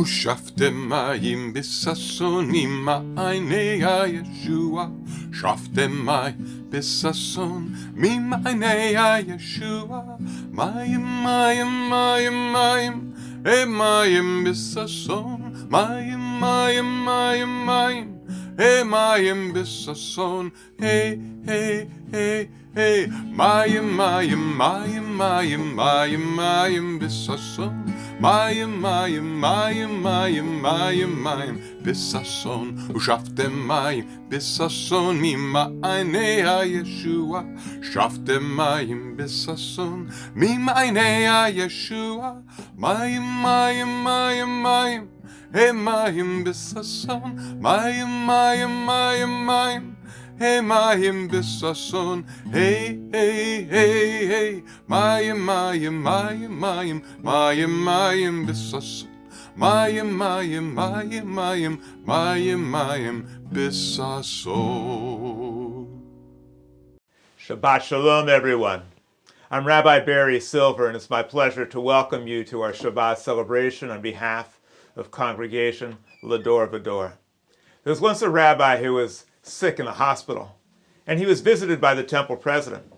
ושפתם מים בששון ממעייני הישוע, שפתם מים בששון ממעייני הישוע, מים מים מים מים, מים בששון, מים מים מים מים, מים בששון, היי היי היי היי, מים מים מים מים מים מים בששון, מים מים מים מים מים מים בששון, ושפתם מים בששון ממעייני הישוע, שפתם מים בששון ממעייני הישוע, מים מים מים מים, מים בששון, מים מים מים מים, מים בששון, היי היי היי היי, מים מים מים מים מים מים בששון, מים מים מים מים מים מים בששון. Shabbat Shalom, everyone. I'm Rabbi Barry Silver, and it's my pleasure to welcome you to our Shabbat celebration on behalf of Congregation Va-Dor. There was once a rabbi who was sick in the hospital, and he was visited by the temple president. The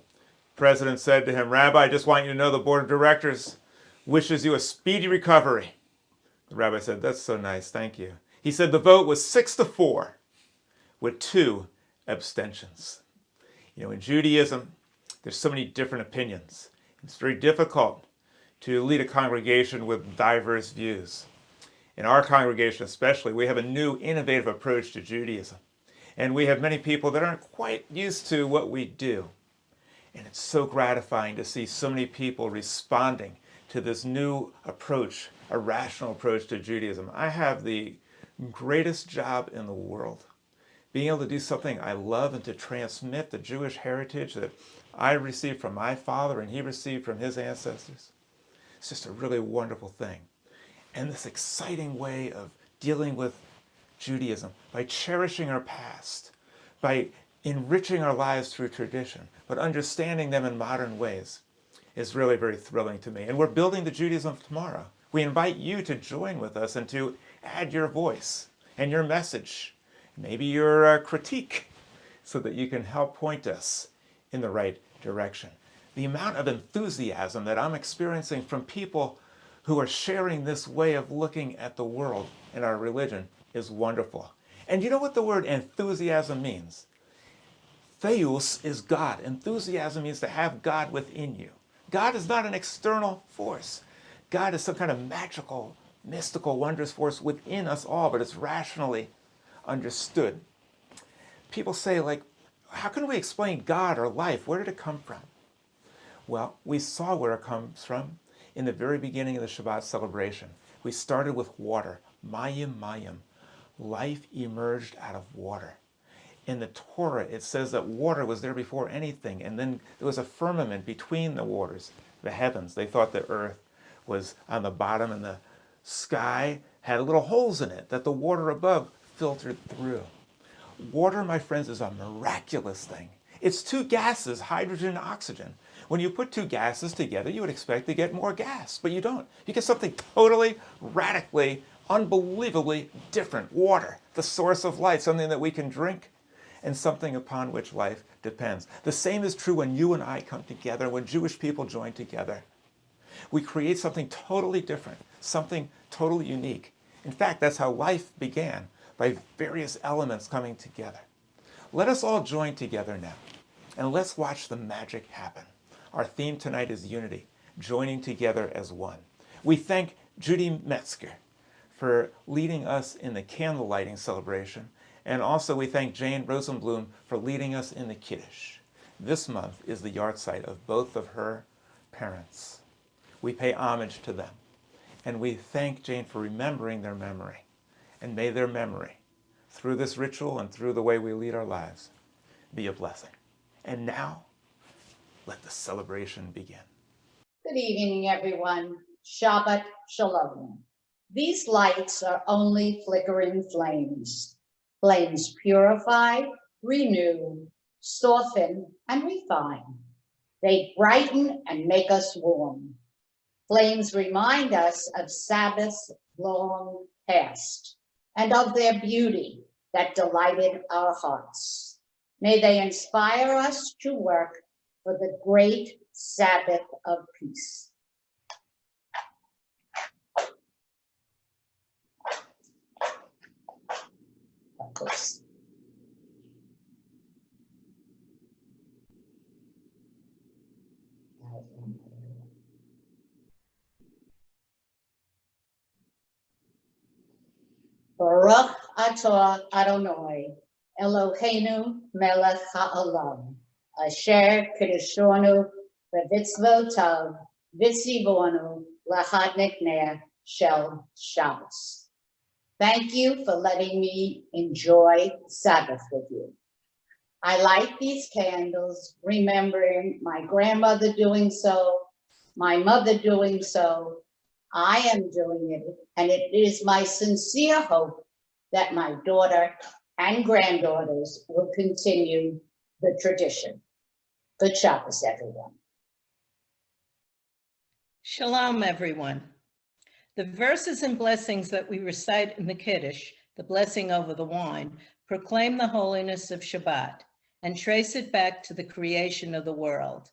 president said to him, "Rabbi, I just want you to know the board of directors wishes you a speedy recovery." The rabbi said, "That's so nice, thank you." He said the vote was 6-4 with 2 abstentions. You know, in Judaism, there's so many different opinions. It's very difficult to lead a congregation with diverse views. In our congregation especially, we have a new innovative approach to Judaism. And we have many people that aren't quite used to what we do. And it's so gratifying to see so many people responding to this new approach, a rational approach to Judaism. I have the greatest job in the world, being able to do something I love and to transmit the Jewish heritage that I received from my father and he received from his ancestors. It's just a really wonderful thing. And this exciting way of dealing with Judaism by cherishing our past, by enriching our lives through tradition, but understanding them in modern ways is really very thrilling to me. And we're building the Judaism of tomorrow. We invite you to join with us and to add your voice and your message, maybe your critique, so that you can help point us in the right direction. The amount of enthusiasm that I'm experiencing from people who are sharing this way of looking at the world and our religion is wonderful. And you know what the word enthusiasm means? Theos is God. Enthusiasm means to have God within you. God is not an external force. God is some kind of magical, mystical, wondrous force within us all, but it's rationally understood. People say, like, how can we explain God or life? Where did it come from? Well, we saw where it comes from in the very beginning of the Shabbat celebration. We started with water, mayim mayim. Life emerged out of water. In the Torah, it says that water was there before anything, and then there was a firmament between the waters, the heavens. They thought the earth was on the bottom, and the sky had little holes in it that the water above filtered through. Water, my friends, is a miraculous thing. It's 2 gases, hydrogen and oxygen. When you put 2 gases together, you would expect to get more gas, but you don't. You get something totally, radically, unbelievably different. Water, the source of life, something that we can drink, and something upon which life depends. The same is true when you and I come together, when Jewish people join together. We create something totally different, something totally unique. In fact, that's how life began, by various elements coming together. Let us all join together now, and let's watch the magic happen. Our theme tonight is unity, joining together as one. We thank Judy Metzger for leading us in the candle lighting celebration, and also we thank Jane Rosenblum for leading us in the Kiddush. This month is the yahrzeit of both of her parents. We pay homage to them, and we thank Jane for remembering their memory. And may their memory, through this ritual and through the way we lead our lives, be a blessing. And now, let the celebration begin. Good evening, everyone. Shabbat Shalom. These lights are only flickering flames. Flames purify, renew, soften, and refine. They brighten and make us warm. Flames remind us of Sabbaths long past and of their beauty that delighted our hearts. May they inspire us to work for the great Sabbath of peace. Baruch atah Adonai, Eloheinu melech ha'olam, asher kiddushonu b'mitzvotav v'tzivonu lahadnikneh shel Shabbos. Thank you for letting me enjoy Sabbath with you. I light these candles, remembering my grandmother doing so, my mother doing so, I am doing it, and it is my sincere hope that my daughter and granddaughters will continue the tradition. Good Shabbos, everyone. Shalom, everyone. The verses and blessings that we recite in the Kiddush, the blessing over the wine, proclaim the holiness of Shabbat and trace it back to the creation of the world.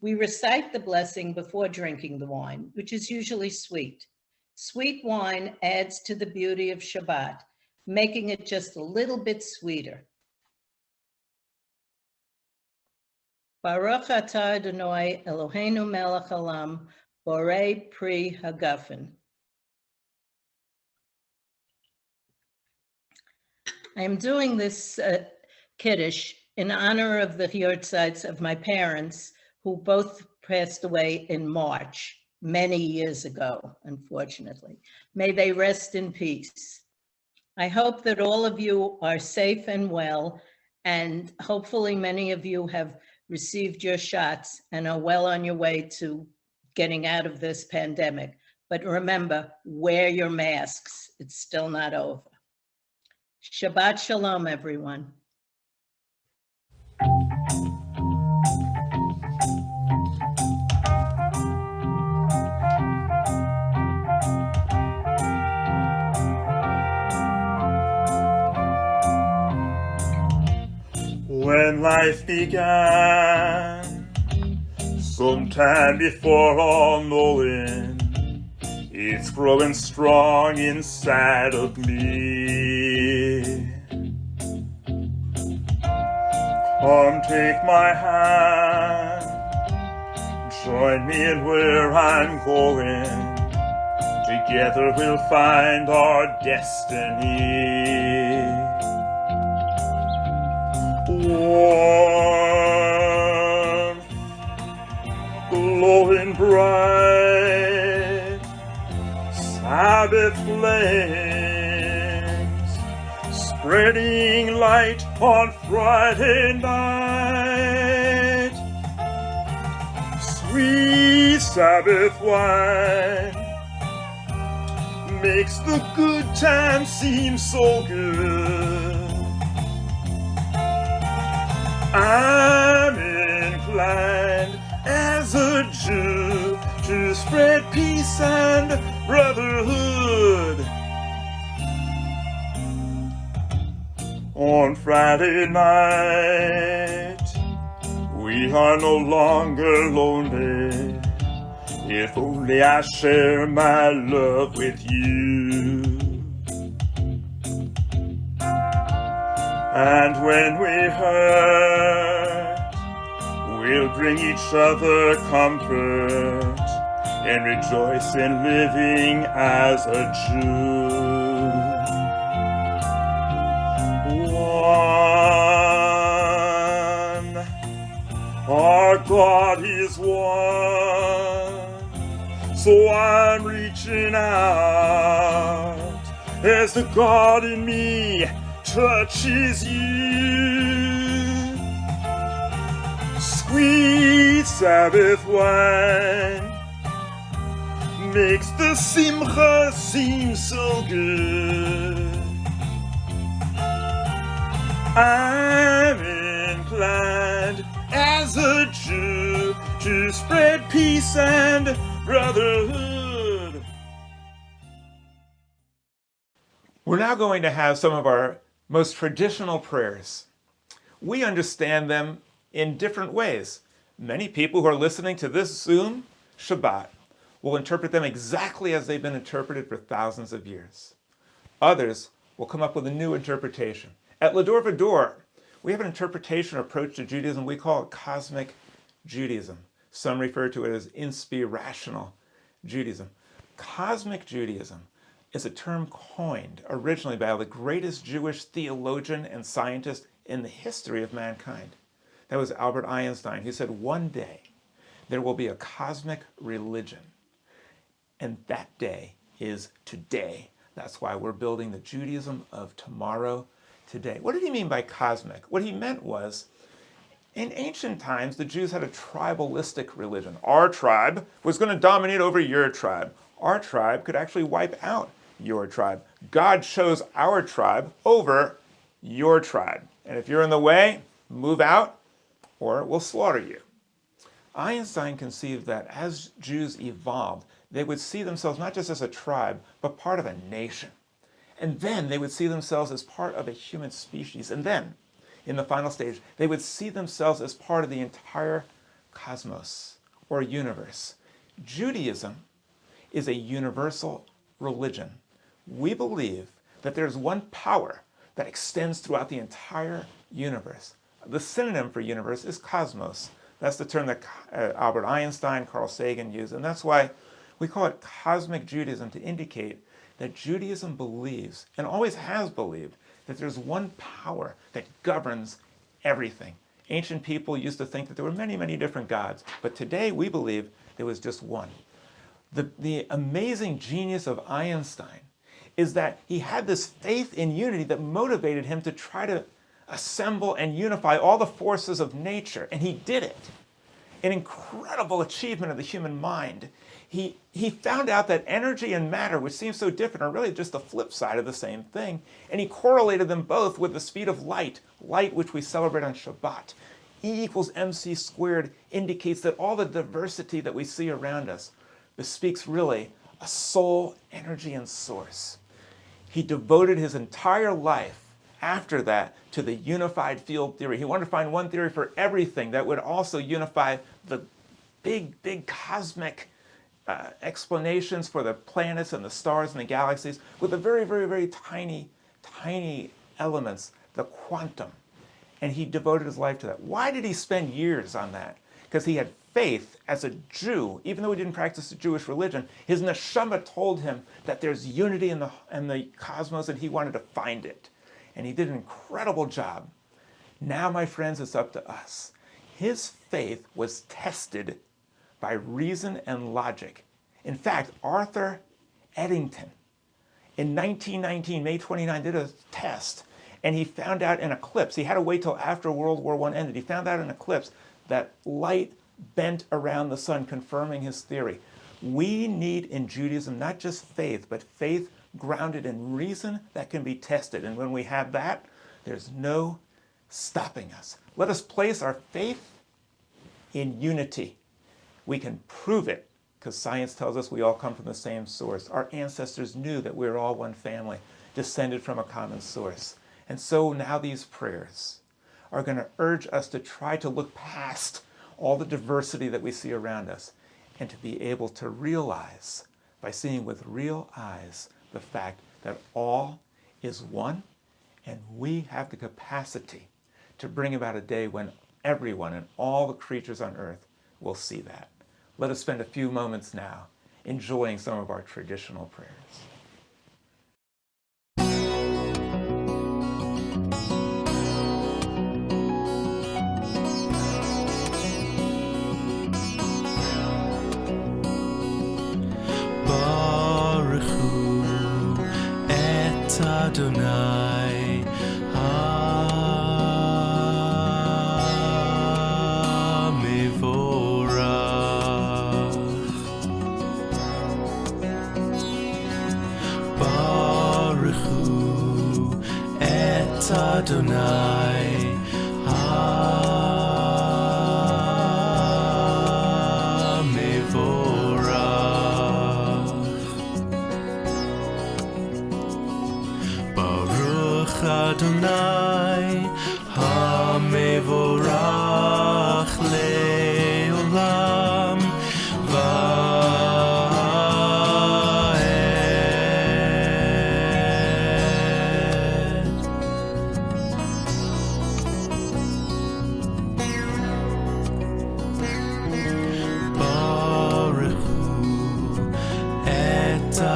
We recite the blessing before drinking the wine, which is usually sweet. Sweet wine adds to the beauty of Shabbat, making it just a little bit sweeter. Baruch atah Adonai Eloheinu melech haolam, borei pri hagafen. I am doing this Kiddush in honor of the Y-Studs of my parents, who both passed away in March, many years ago, unfortunately. May they rest in peace. I hope that all of you are safe and well, and hopefully many of you have received your shots and are well on your way to getting out of this pandemic. But remember, wear your masks. It's still not over. Shabbat Shalom, everyone. When life began, sometime before all knowing, it's growing strong inside of me. Come take my hand, join me in where I'm going. Together we'll find our destiny. Warm, glowing bright, Sabbath flames, spreading light on Friday night. Sweet Sabbath wine makes the good times seem so good. I'm inclined as a Jew to spread peace and brotherhood. On Friday night, we are no longer lonely. If only I share my love with you. And when we hurt, we'll bring each other comfort and rejoice in living as a Jew. One, our God is one, so I'm reaching out as the God in me touches you. Sweet Sabbath wine makes the Simcha seem so good. I'm inclined as a Jew to spread peace and brotherhood. We're now going to have some of our most traditional prayers. We understand them in different ways. Many people who are listening to this Zoom Shabbat will interpret them exactly as they've been interpreted for thousands of years. Others will come up with a new interpretation. At Va-Dor, we have an interpretation approach to Judaism. We call it cosmic Judaism. Some refer to it as inspirational Judaism. Cosmic Judaism is a term coined originally by the greatest Jewish theologian and scientist in the history of mankind. That was Albert Einstein, who said one day there will be a cosmic religion. And that day is today. That's why we're building the Judaism of tomorrow today. What did he mean by cosmic? What he meant was, in ancient times, the Jews had a tribalistic religion. Our tribe was going to dominate over your tribe. Our tribe could actually wipe out your tribe. God chose our tribe over your tribe. And if you're in the way, move out or we'll slaughter you. Einstein conceived that as Jews evolved, they would see themselves not just as a tribe, but part of a nation. And then they would see themselves as part of a human species. And then, in the final stage, they would see themselves as part of the entire cosmos or universe. Judaism is a universal religion. We believe that there's one power that extends throughout the entire universe. The synonym for universe is cosmos. That's the term that Albert Einstein, Carl Sagan used, and that's why we call it cosmic Judaism, to indicate that Judaism believes, and always has believed, that there's one power that governs everything. Ancient people used to think that there were many, many different gods, but today we believe there was just one. The amazing genius of Einstein is that he had this faith in unity that motivated him to try to assemble and unify all the forces of nature, and he did it. An incredible achievement of the human mind. He found out that energy and matter, which seem so different, are really just the flip side of the same thing, and he correlated them both with the speed of light, which we celebrate on Shabbat. E equals mc squared indicates that all the diversity that we see around us bespeaks really a soul, energy, and source. He devoted his entire life after that to the unified field theory. He wanted to find one theory for everything that would also unify the big cosmic explanations for the planets and the stars and the galaxies with the very tiny elements, the quantum. And he devoted his life to that. Why did he spend years on that? Because he had faith as a Jew. Even though he didn't practice the Jewish religion, his neshama told him that there's unity in the cosmos, and he wanted to find it. And he did an incredible job. Now, my friends, it's up to us. His faith was tested by reason and logic. In fact, Arthur Eddington, in 1919, May 29, did a test, and he found out in an eclipse. He had to wait till after World War I ended. He found out in an eclipse that light bent around the sun, confirming his theory. We need in Judaism not just faith, but faith grounded in reason that can be tested. And when we have that, there's no stopping us. Let us place our faith in unity. We can prove it because science tells us we all come from the same source. Our ancestors knew that we're all one family, descended from a common source. And so now these prayers are going to urge us to try to look past all the diversity that we see around us and to be able to realize, by seeing with real eyes, the fact that all is one, and we have the capacity to bring about a day when everyone and all the creatures on earth will see that. Let us spend a few moments now enjoying some of our traditional prayers. Adonai HaMevorach Baruch Hu Et Adonai HaMevorach Adonai המבורך לעולם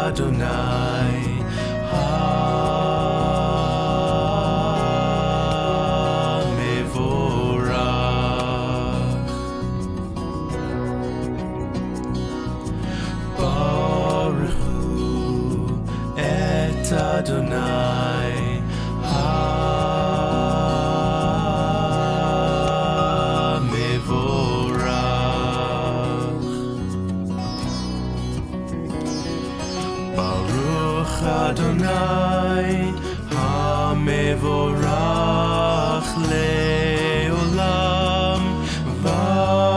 Adonai המבורך ברכו את אדוני המבורך Adonai המבורך לעולם ועד.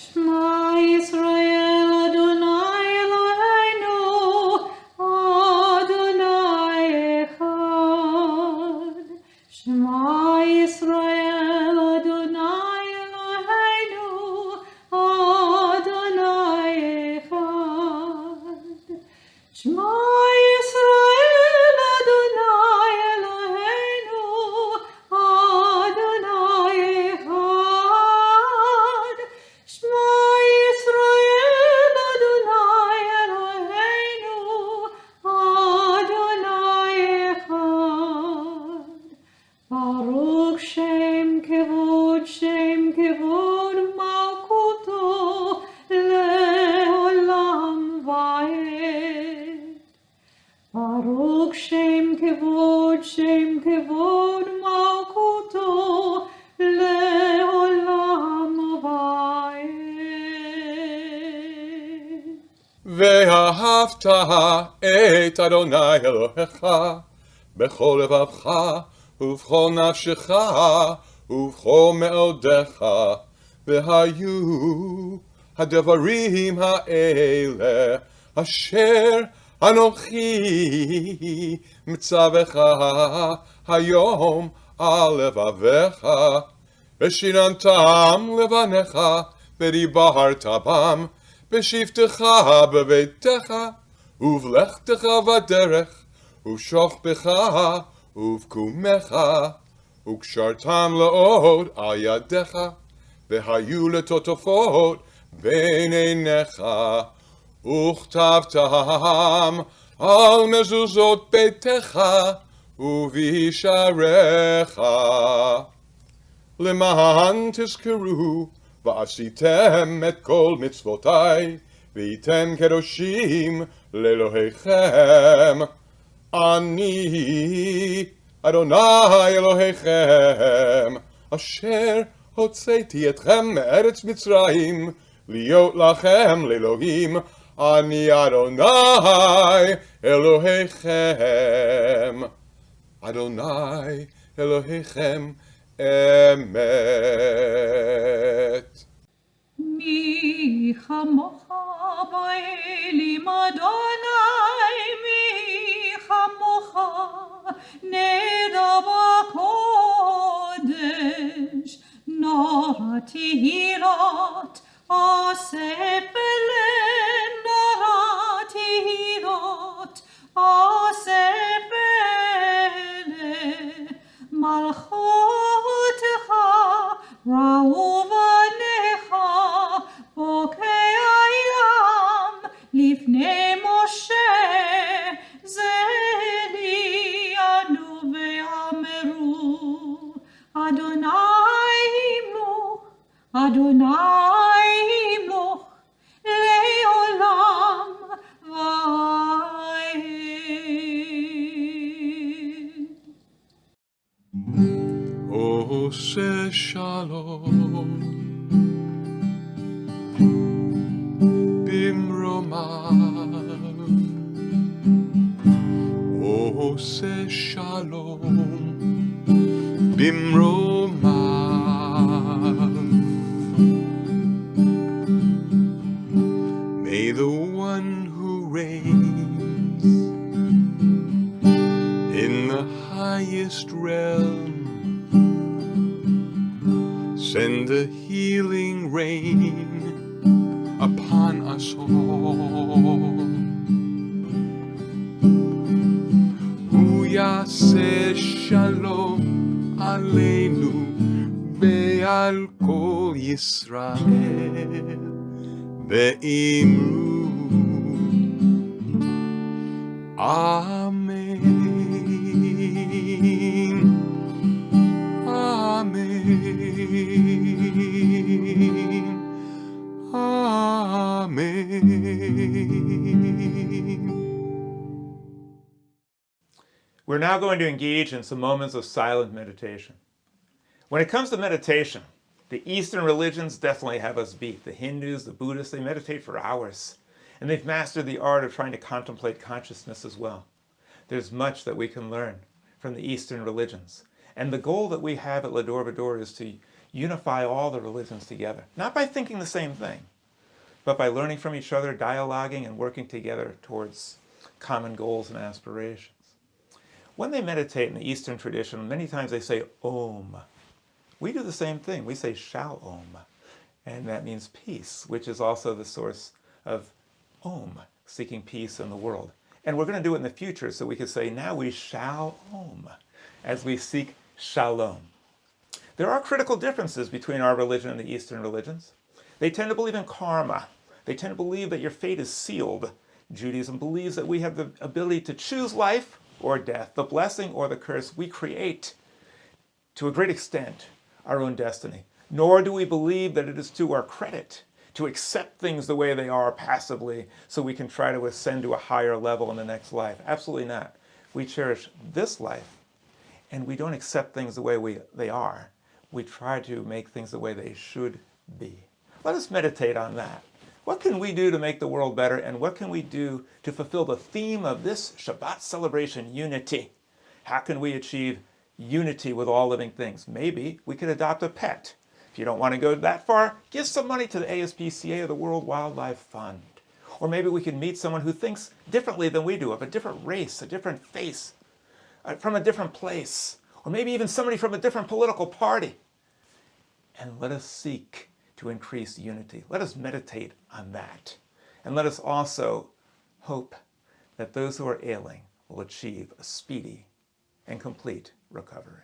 Shema Yisrael Adonai Eloheinu Adonai Echad. Shema Yisrael Adonai Eloheinu Adonai Echad. Shema Yisrael Adonai Eloheinu Adonai Echad. Shema Yisrael Adonai Eloheinu Adonai Echad. Baruch Shem Kevod Malkuto Leolam Va'ed. Baruch Shem Kevod Malkuto Leolam Va'ed. ואהבת את אדוני אלוהיך בכל לבבך ובכל נפשך ובכל מאודיך, והיו הדברים האלה אשר אנוכי מצווך היום על לבביך, ושיננתם לבניך ודיברת בם בשבתך בביתך ובלכתך בדרך ובשוכבך ובקומך, וקשרתם לעוד על ידיך, והיו לטוטפות בין עיניך, וכתבתם על מזוזות ביתך ובשעריך, למען תזכרו ועשיתם את כל מצוותיי, והייתם קדושים לאלוהיכם. אני אדוני אלוהיכם, אשר הוצאתי אתכם מארץ מצרים, להיות לכם לאלוהים. אני אדוני אלוהיכם, אדוני אלוהיכם אמת. מי כמוך באלים אדוני, מי כמוך נדע בקודש, נורא תהילות עושה פלא, נורא תהילות עושה פלא, מלכותך ראו בניך בוקי העולם לפני משה, זה ליענו ואמרו אדוני ימלוך, אדוני ימלוך לעולם ועד. עושה שלום במרומיו, עושה שלום במרומיו, highest realm. Send the healing rain upon us all. Hu yaseh shalom aleinu ve'al kol Yisrael ve'imru Amen. Amen. Amen. We're now going to engage in some moments of silent meditation. When it comes to meditation, the Eastern religions definitely have us beat. The Hindus, the Buddhists, they meditate for hours. And they've mastered the art of trying to contemplate consciousness as well. There's much that we can learn from the Eastern religions. And the goal that we have at Va-Dor is to unify all the religions together. Not by thinking the same thing, but by learning from each other, dialoguing, and working together towards common goals and aspirations. When they meditate in the Eastern tradition, many times they say Om. We do the same thing. We say Shalom, and that means peace, which is also the source of Om, seeking peace in the world. And we're going to do it in the future, so we could say, now we shall Om, as we seek Shalom. There are critical differences between our religion and the Eastern religions. They tend to believe in karma. They tend to believe that your fate is sealed. Judaism believes that we have the ability to choose life or death, the blessing or the curse. We create, to a great extent, our own destiny. Nor do we believe that it is to our credit to accept things the way they are passively so we can try to ascend to a higher level in the next life. Absolutely not. We cherish this life, and we don't accept things the way they are. We try to make things the way they should be. Let us meditate on that. What can we do to make the world better, and what can we do to fulfill the theme of this Shabbat celebration, unity? How can we achieve unity with all living things? Maybe we could adopt a pet. If you don't want to go that far, give some money to the ASPCA or the World Wildlife Fund. Or maybe we can meet someone who thinks differently than we do, of a different race, a different face, from a different place, or maybe even somebody from a different political party. And let us seek to increase unity. Let us meditate on that. And let us also hope that those who are ailing will achieve a speedy and complete recovery.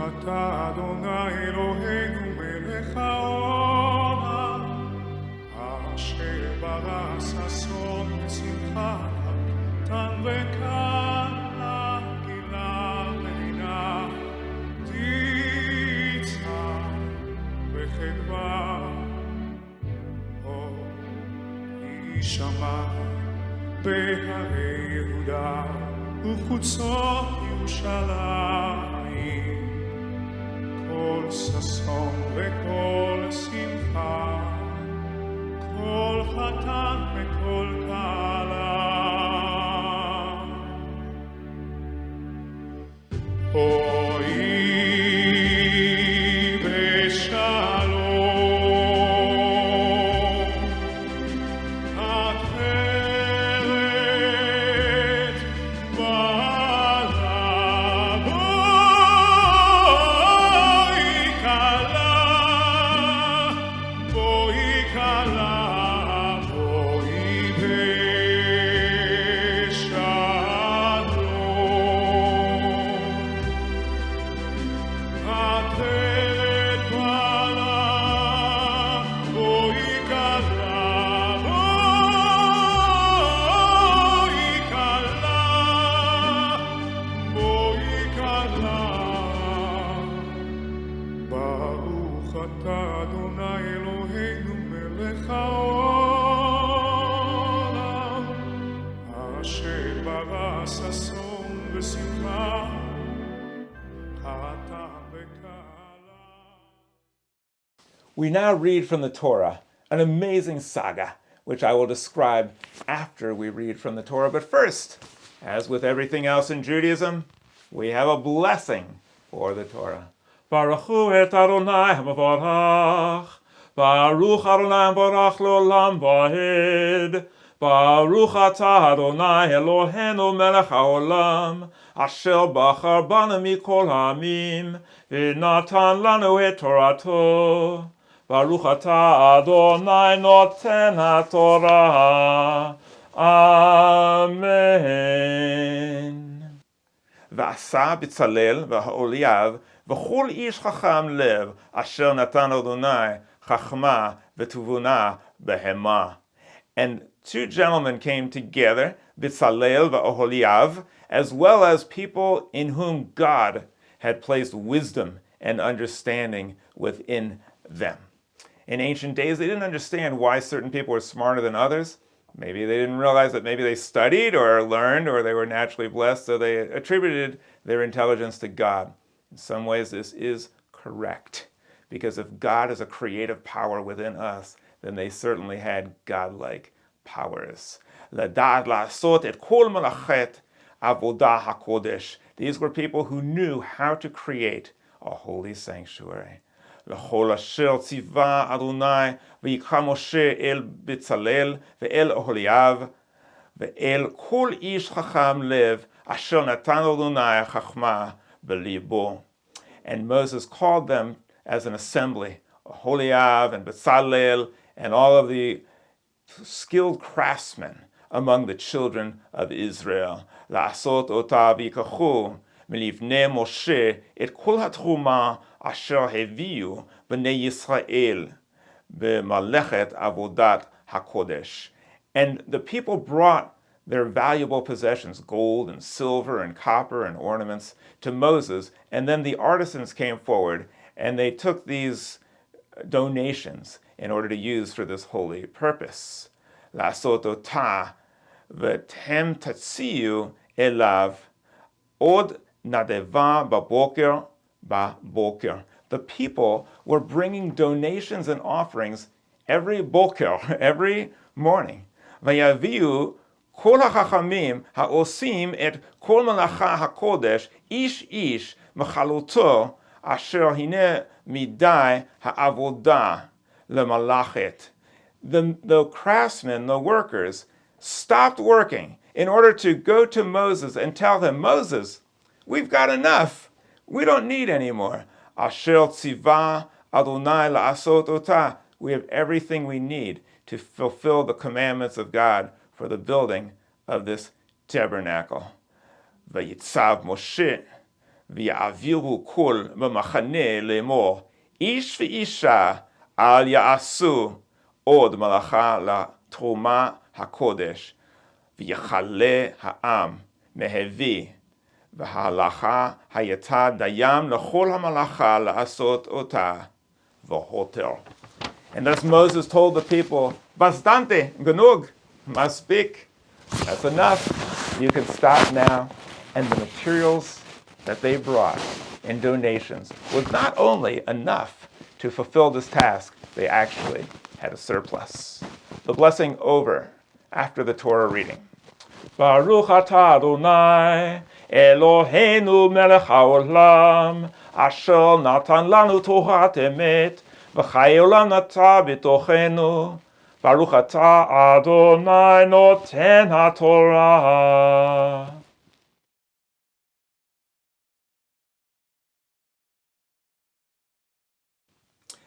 אתה אדוני אלוהינו מלך העולם, אשר ברא ששון ושמחה, חתן וכלה, גילה ונינה, תצהר וחדווה. יישמע בהרי יהודה ובחוצות ירושלים כל ששון וכל שמחה, כל חתן וכל כלה. בואי בשלום, We now read from the Torah, an amazing saga, which I will describe after we read from the Torah. But first, as with everything else in Judaism, we have a blessing for the Torah. Baruch hu et Adonai hamavarach, Baruch Adonai barach leolam vaed, Baruch atah Adonai Eloheinu melech haolam, Asher bachar banu mikol ha'amim, v'natan lanu et Torato. Baruch atah Adonai noten haTorah. Amen. V'asa B'tzalel v'ha'oliav v'chol ish chacham lev asher natan Adonai chachma v'tuvuna behema. And two gentlemen came together, B'tzalel v'Oholiav, as well as people in whom God had placed wisdom and understanding within them. In ancient days, they didn't understand why certain people were smarter than others. Maybe they didn't realize that maybe they studied or learned or they were naturally blessed, so they attributed their intelligence to God. In some ways, this is correct, because if God is a creative power within us, then they certainly had godlike powers. Ladad la'asot et kol malachet avodah hakodesh. These were people who knew how to create a holy sanctuary. L'chol asher tziva Adonai v'yikra Moshe el B'tzalel ve'el Oholiav ve'el kol ish chacham lev asher natan Adonai chachma b'libo. And Moses called them as an assembly, Oholiav and B'tzalel, and all of the skilled craftsmen among the children of Israel. La'asot ota v'yikachu milifnei Moshe et kol hatruma asher heviu b'nei Yisrael b'malechet avodat hakodesh. And the people brought their valuable possessions, gold and silver and copper and ornaments, to Moses, and then the artisans came forward and they took these donations in order to use for this holy purpose. La'asot ota v'tem tatziu elav od nadeva baboker baboker. The people were bringing donations and offerings every boker, every morning. Vayaviu kol hachachamim ha'osim et kol malacha hakodesh ish ish mechaluto asher hine midai ha'avodah lemalachet. The craftsmen, the workers, stopped working in order to go to Moses and tell him, Moses, we've got enough. We don't need any more. Asher tziva Adonai la'asot ota. We have everything we need to fulfill the commandments of God for the building of this tabernacle. Vayitzav Moshe ויעבירו כל במחנה לאמור, איש ואישה אל יעשו עוד מלאכה לתרומה הקודש, ויכלה העם מהביא, וההלכה הייתה דיין לכל המלאכה לעשות אותה, והותר. And thus Moses told the people, bastante, genug, masbik, that's enough. You can stop now. And the materials that they brought in donations was not only enough to fulfill this task, they actually had a surplus. The blessing over after the Torah reading. Baruch atah Adonai, Eloheinu melech haolam, asher natan lanu torat emet, v'chai olam nata b'tochenu. Baruch atah Adonai noten haTorah.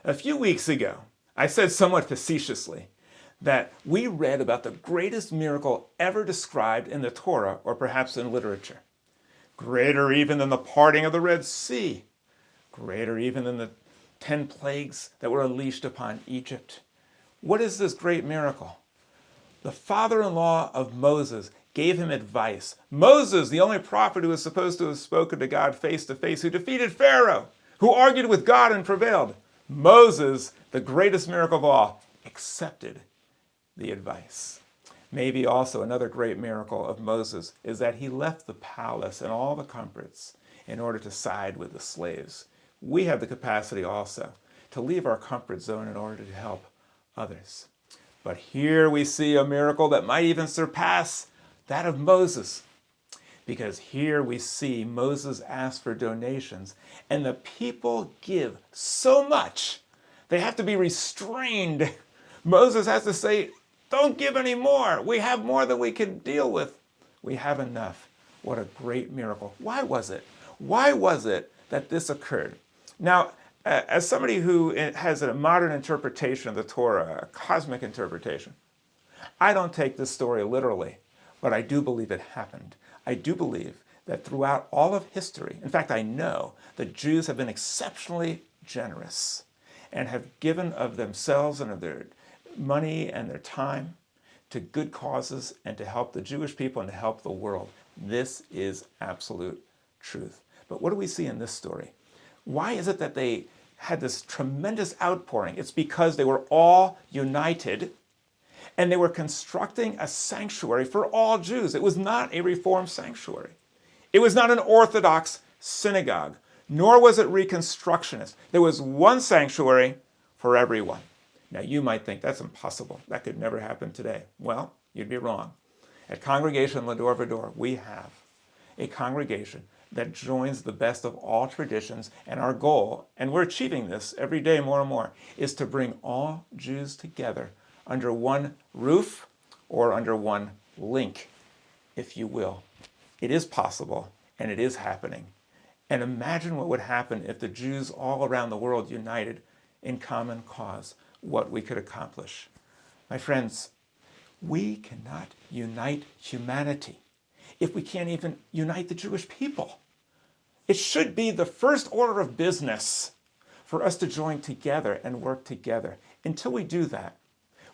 A few weeks ago, I said somewhat facetiously that we read about the greatest miracle ever described in the Torah, or perhaps in literature. Greater even than the parting of the Red Sea. Greater even than the 10 plagues that were unleashed upon Egypt. What is this great miracle? The father-in-law of Moses gave him advice. Moses, the only prophet who was supposed to have spoken to God face to face, who defeated Pharaoh, who argued with God and prevailed. Moses, the greatest miracle of all, accepted the advice. Maybe also another great miracle of Moses is that he left the palace and all the comforts in order to side with the slaves. We have the capacity also to leave our comfort zone in order to help others. But here we see a miracle that might even surpass that of Moses. Because here we see Moses ask for donations, and the people give so much, they have to be restrained. Moses has to say, don't give any more. We have more than we can deal with. We have enough. What a great miracle. Why was it? Why was it that this occurred? Now, as somebody who has a modern interpretation of the Torah, a cosmic interpretation, I don't take this story literally, but I do believe it happened. I do believe that throughout all of history, in fact, I know that Jews have been exceptionally generous and have given of themselves and of their money and their time to good causes and to help the Jewish people and to help the world. This is absolute truth. But what do we see in this story? Why is it that they had this tremendous outpouring? It's because they were all united and they were constructing a sanctuary for all Jews. It was not a Reformed sanctuary. It was not an Orthodox synagogue, nor was it Reconstructionist. There was one sanctuary for everyone. Now you might think that's impossible. That could never happen today. Well, you'd be wrong. At Congregation Va-Dor, we have a congregation that joins the best of all traditions, and our goal, and we're achieving this every day more and more, is to bring all Jews together under one roof or under one link, if you will. It is possible, and it is happening. And imagine what would happen if the Jews all around the world united in common cause, what we could accomplish. My friends, we cannot unite humanity if we can't even unite the Jewish people. It should be the first order of business for us to join together and work together. Until we do that,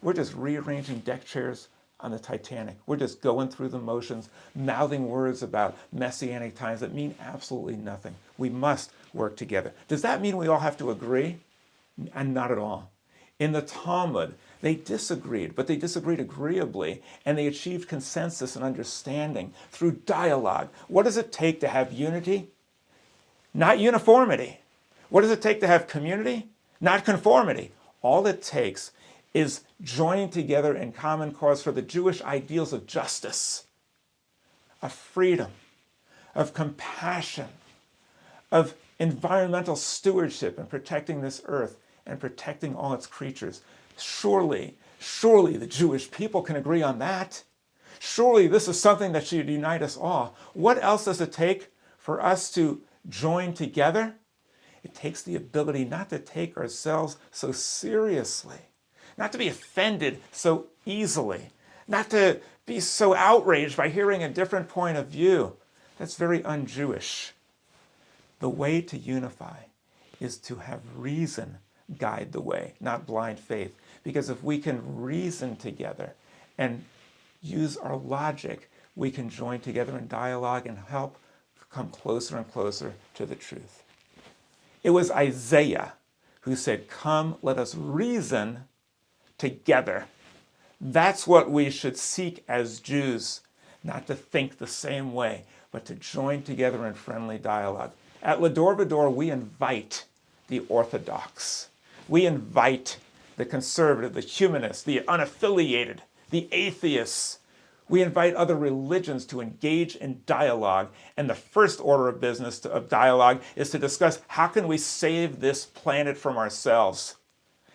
we're just rearranging deck chairs on the Titanic. We're just going through the motions, mouthing words about messianic times that mean absolutely nothing. We must work together. Does that mean we all have to agree? And not at all. In the Talmud, they disagreed, but they disagreed agreeably, and they achieved consensus and understanding through dialogue. What does it take to have unity? Not uniformity. What does it take to have community? Not conformity. All it takes is joining together in common cause for the Jewish ideals of justice, of freedom, of compassion, of environmental stewardship and protecting this earth and protecting all its creatures. Surely the Jewish people can agree on that. Surely this is something that should unite us all. What else does it take for us to join together? It takes the ability not to take ourselves so seriously, not to be offended so easily, not to be so outraged by hearing a different point of view. That's very un-Jewish. The way to unify is to have reason guide the way, not blind faith. Because if we can reason together and use our logic, we can join together in dialogue and help come closer and closer to the truth. It was Isaiah who said, "Come, let us reason together." That's what we should seek as Jews, not to think the same way, but to join together in friendly dialogue. At Va-Dor, we invite the Orthodox. We invite the conservative, the humanist, the unaffiliated, the atheists. We invite other religions to engage in dialogue. And the first order of business of dialogue is to discuss how can we save this planet from ourselves?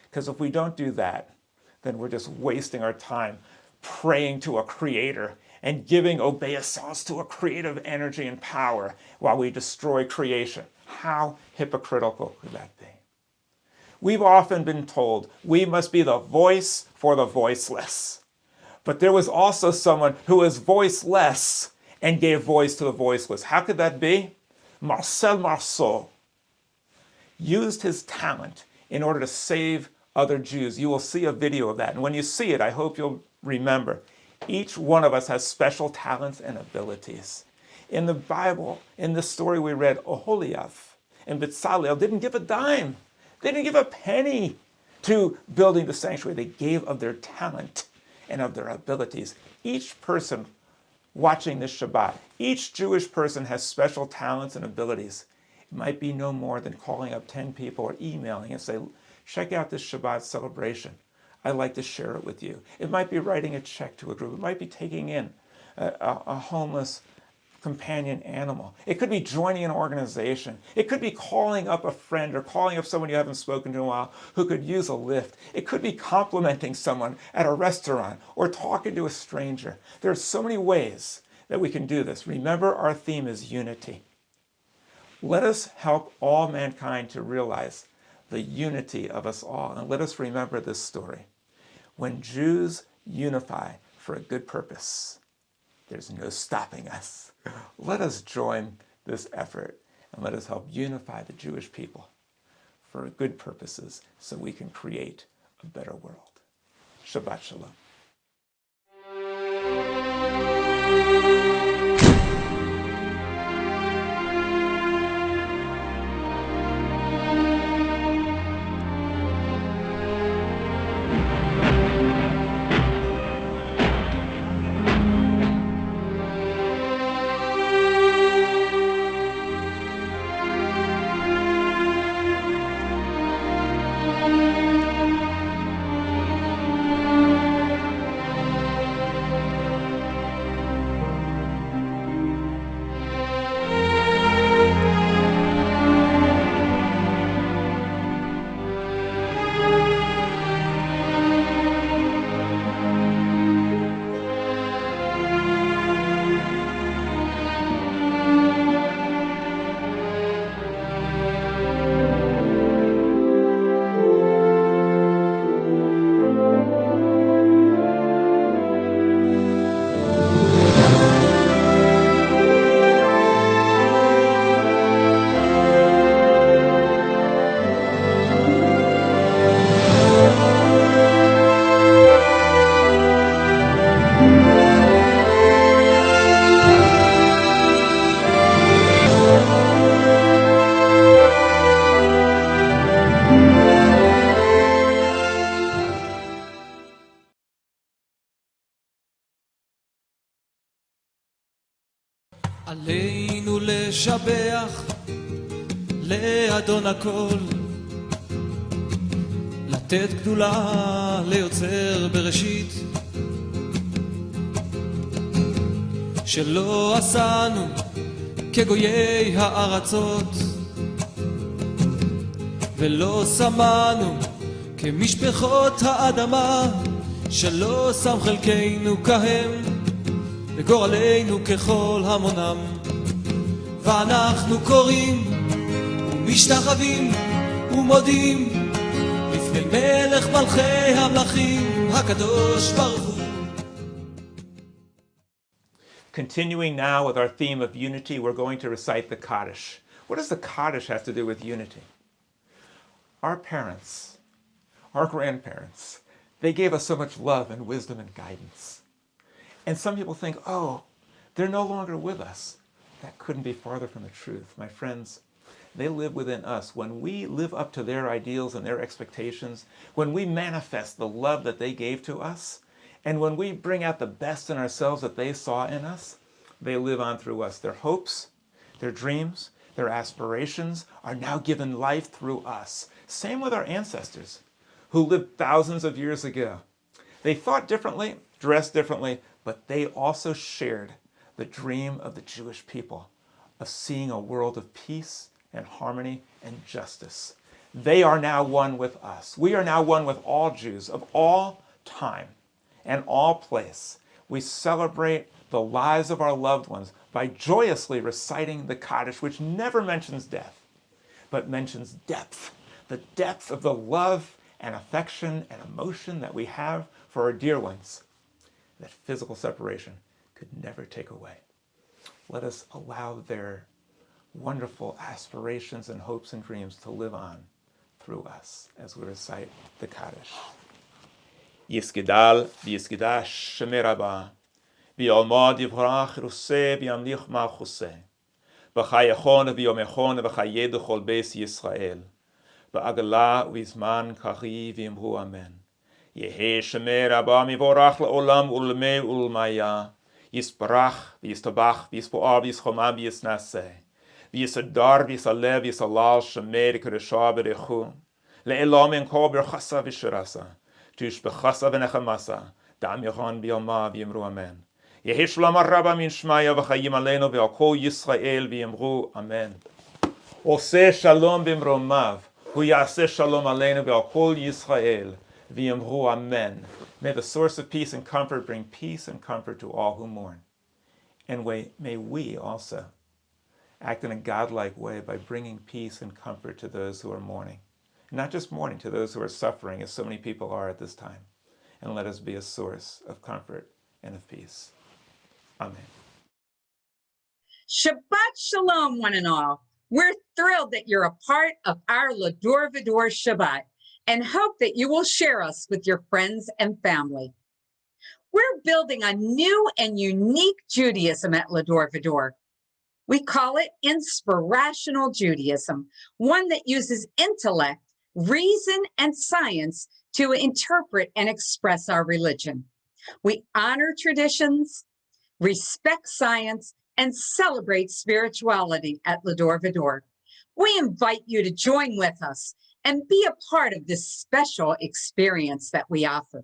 Because if we don't do that, then we're just wasting our time praying to a creator and giving obeisance to a creative energy and power while we destroy creation. How hypocritical could that be? We've often been told we must be the voice for the voiceless. But there was also someone who was voiceless and gave voice to the voiceless. How could that be? Marcel Marceau used his talent in order to save other Jews. You will see a video of that. And when you see it, I hope you'll remember, each one of us has special talents and abilities. In the Bible, in the story we read, Oholiav and Bezalel didn't give a dime. They didn't give a penny to building the sanctuary. They gave of their talent and of their abilities. Each person watching this Shabbat, each Jewish person has special talents and abilities. It might be no more than calling up 10 people or emailing and say, check out this Shabbat celebration. I'd like to share it with you. It might be writing a check to a group. It might be taking in a homeless companion animal. It could be joining an organization. It could be calling up a friend or calling up someone you haven't spoken to in a while who could use a lift. It could be complimenting someone at a restaurant or talking to a stranger. There are so many ways that we can do this. Remember, our theme is unity. Let us help all mankind to realize the unity of us all. And let us remember this story. When Jews unify for a good purpose, there's no stopping us. Let us join this effort and let us help unify the Jewish people for good purposes so we can create a better world. Shabbat Shalom. עלינו לשבח לאדון הכל, לתת גדולה ליוצר בראשית, שלא עשנו כגויי הארצות, ולא שמנו כמשפחות האדמה, שלא שם חלקנו כהם וגורלנו ככל המונם. ואנחנו קוראים ומשתחווים ומודים לפני מלך מלכי המלכים הקדוש ברוך הוא. Continuing now with our theme of unity, we're going to recite the Kaddish. What does the Kaddish have to do with unity? Our parents, our grandparents, they gave us so much love and wisdom and guidance. And some people think, oh, they're no longer with us. That couldn't be farther from the truth. My friends, they live within us. When we live up to their ideals and their expectations, when we manifest the love that they gave to us, and when we bring out the best in ourselves that they saw in us, they live on through us. Their hopes, their dreams, their aspirations are now given life through us. Same with our ancestors who lived thousands of years ago. They thought differently, dressed differently, but they also shared the dream of the Jewish people of seeing a world of peace and harmony and justice. They are now one with us. We are now one with all Jews of all time and all place. We celebrate the lives of our loved ones by joyously reciting the Kaddish, which never mentions death, but mentions depth, the depth of the love and affection and emotion that we have for our dear ones, that physical separation could never take away. Let us allow their wonderful aspirations and hopes and dreams to live on through us as we recite the Kaddish. Yisgedal v'yisgedash Shemei Rabbah v'yolmod yivrach ruseh v'yamlich malchuseh v'chayachon v'yomechon v'chayedu chol beis Yisrael v'agala v'izman kachi v'imru amen. Yehe Shemei Rabbah mivorach la'olam ulmei ulmaya yisparach v'yistabach v'yispo'ar v'yischomam v'yisnaseh v'yisadar v'yisalev v'yisalal Shemei k'reshah b'rechu le'elam en kol berchasa v'shirasa tush b'chasa v'nechamasa dam yochon b'yoma v'yimru amen. Yehi shalom Rabbah min shmaya v'chayim aleinu v'al kol Yisrael v'yimru amen. Oseh shalom b'imromav hu yaseh shalom aleinu v'al kol Yisrael v'yimru amen. May the source of peace and comfort bring peace and comfort to all who mourn. And may we also act in a godlike way by bringing peace and comfort to those who are mourning. Not just mourning, to those who are suffering, as so many people are at this time. And let us be a source of comfort and of peace. Amen. Shabbat Shalom, one and all. We're thrilled that you're a part of our Va-Dor Shabbat and hope that you will share us with your friends and family. We're building a new and unique Judaism at Va-Dor. We call it inspirational Judaism, one that uses intellect, reason, and science to interpret and express our religion. We honor traditions, respect science, and celebrate spirituality at Va-Dor. We invite you to join with us and be a part of this special experience that we offer.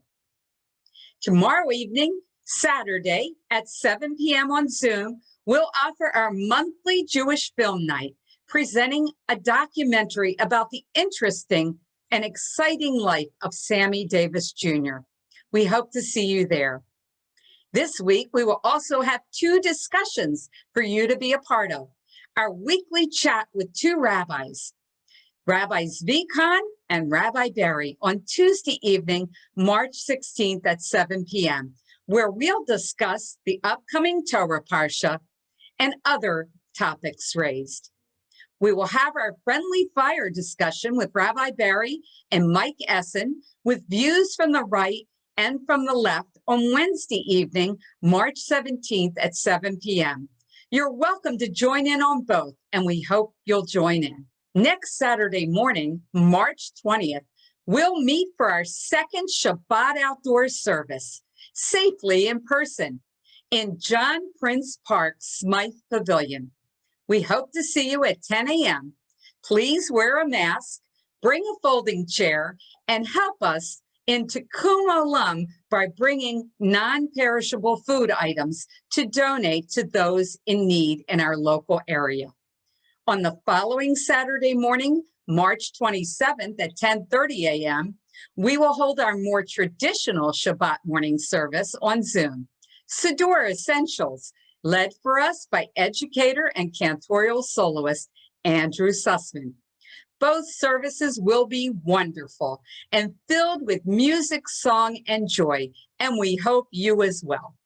Tomorrow evening, Saturday at 7 p.m. on Zoom, we'll offer our monthly Jewish film night, presenting a documentary about the interesting and exciting life of Sammy Davis Jr. We hope to see you there. This week, we will also have 2 discussions for you to be a part of. Our weekly chat with 2 rabbis, Rabbis Vikon and Rabbi Barry, on Tuesday evening, March 16th at 7 p.m., where we'll discuss the upcoming Torah Parsha and other topics raised. We will have our friendly fire discussion with Rabbi Barry and Mike Essen with views from the right and from the left on Wednesday evening, March 17th at 7 p.m. You're welcome to join in on both, and we hope you'll join in. Next Saturday morning, March 20th, we'll meet for our second Shabbat outdoors service, safely in person, in John Prince Park, Smythe Pavilion. We hope to see you at 10 a.m. Please wear a mask, bring a folding chair, and help us in Tikkun Olam by bringing non-perishable food items to donate to those in need in our local area. On the following Saturday morning, March 27th at 10:30 a.m., we will hold our more traditional Shabbat morning service on Zoom, Siddur Essentials, led for us by educator and cantorial soloist Andrew Susman. Both services will be wonderful and filled with music, song, and joy, and we hope you as well.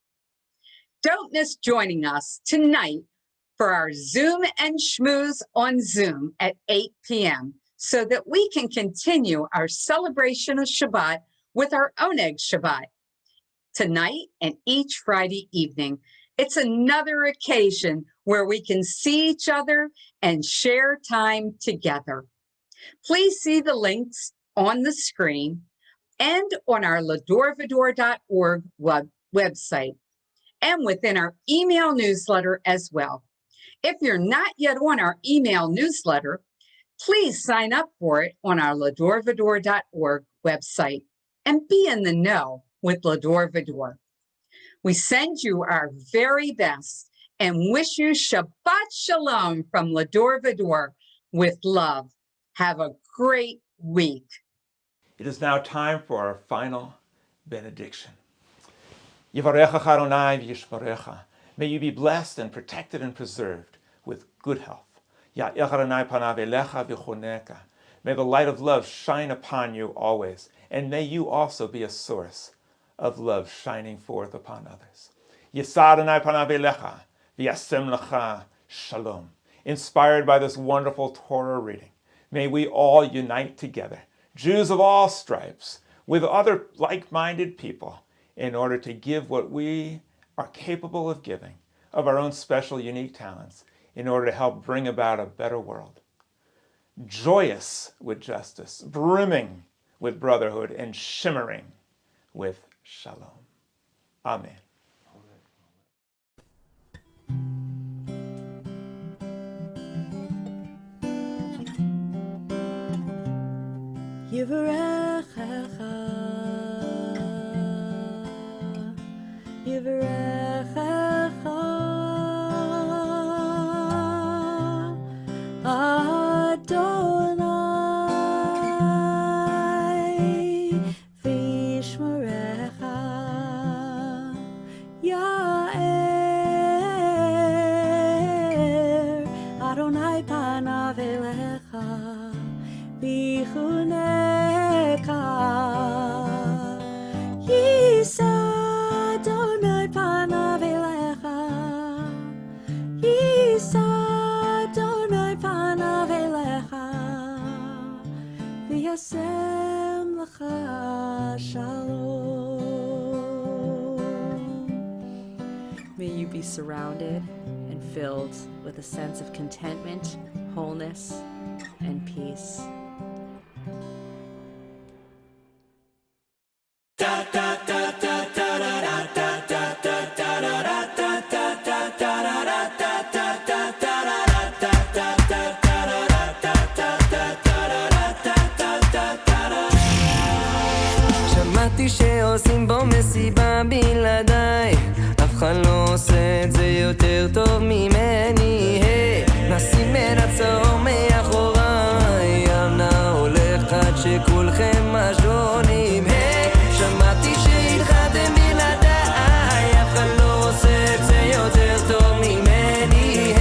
Don't miss joining us tonight for our Zoom and Schmooze on Zoom at 8 p.m. so that we can continue our celebration of Shabbat with our Oneg Shabbat. Tonight and each Friday evening, it's another occasion where we can see each other and share time together. Please see the links on the screen and on our ladorvador.org website and within our email newsletter as well. If you're not yet on our email newsletter, please sign up for it on our ladorvador.org website and be in the know with Lador Vador. We send you our very best and wish you Shabbat Shalom from Lador Vador with love. Have a great week. It is now time for our final benediction. Yivarecha Adonai v'yishmerecha. May you be blessed and protected and preserved with good health. Ya'er Adonai panav elecha v'choneka. May the light of love shine upon you always, and may you also be a source of love shining forth upon others. Yisa Adonai panav elecha v'yasem lecha shalom. Inspired by this wonderful Torah reading, may we all unite together, Jews of all stripes, with other like-minded people, in order to give what we are capable of giving, of our own special, unique talents, in order to help bring about a better world. Joyous with justice, brimming with brotherhood, and shimmering with shalom. Amen. Yivarechecha, Yivarechecha, Adonai v'yishmerecha, Ya'er Adonai panav elecha v'chuneka, Yisa Adonai panav elecha, Yisa Adonai panav elecha, v'yasem lecha shalom. May you be surrounded and filled with a sense of contentment, wholeness, and peace. שמעתי שעושים בו מסיבה בלעדיי, אף אחד לא עושה את זה יותר טוב ממני. נשים את הצהור מאחוריי, אנה הולך עד שכולכם משונים. שמעתי שהתחלתם בלעדיי, אף אחד לא עושה את זה יותר טוב ממני.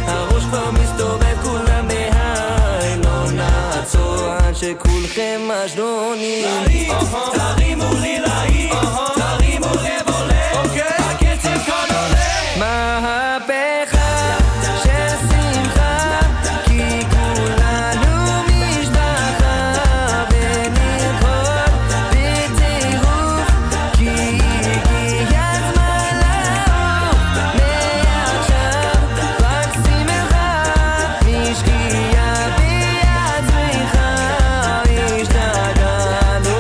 הראש כבר מסתובב כולם בהיי, לא נעצור עד שכולכם משונים. תרימו לי להיט, תרימו לב עולה, הקצב כאן עולה. מהפכה של שמחה, כי כולנו משפחה, ונרקוד בטירוף, כי הגיע הזמן לעוף. מעכשיו רק שמחה, משקיעה ביד זריחה, השתגענו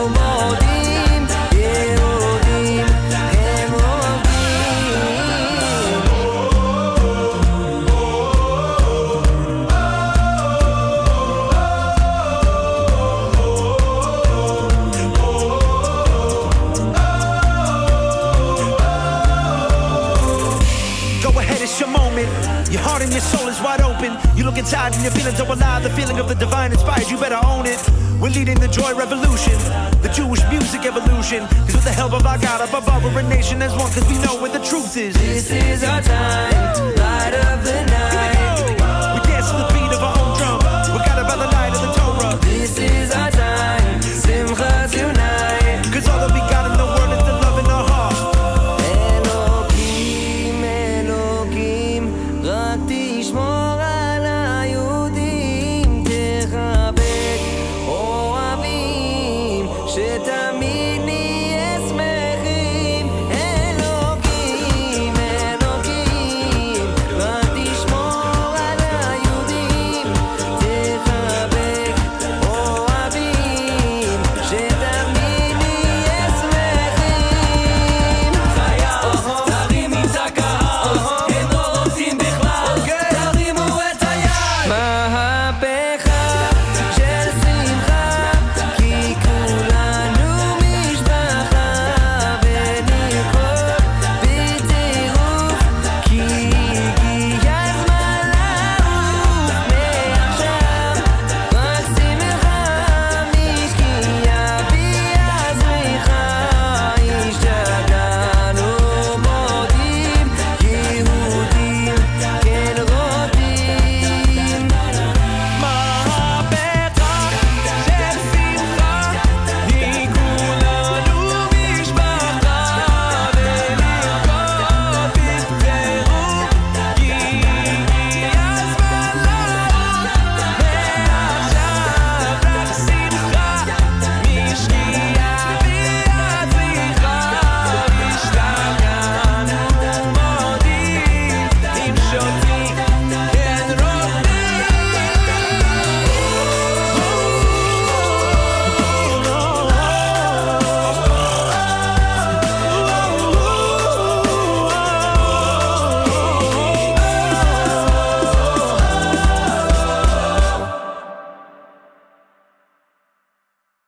מורדים, יהודים הם Go ahead, it's your moment. Your heart and your soul is wide open. You look inside and your feelings are alive. The feeling of the divine inspired, you better own it. We're leading the joy revolution, the Jewish music evolution. Cause with the help of our God up above, we're a nation as one, cause we know where the truth is. This is our time, light of the night.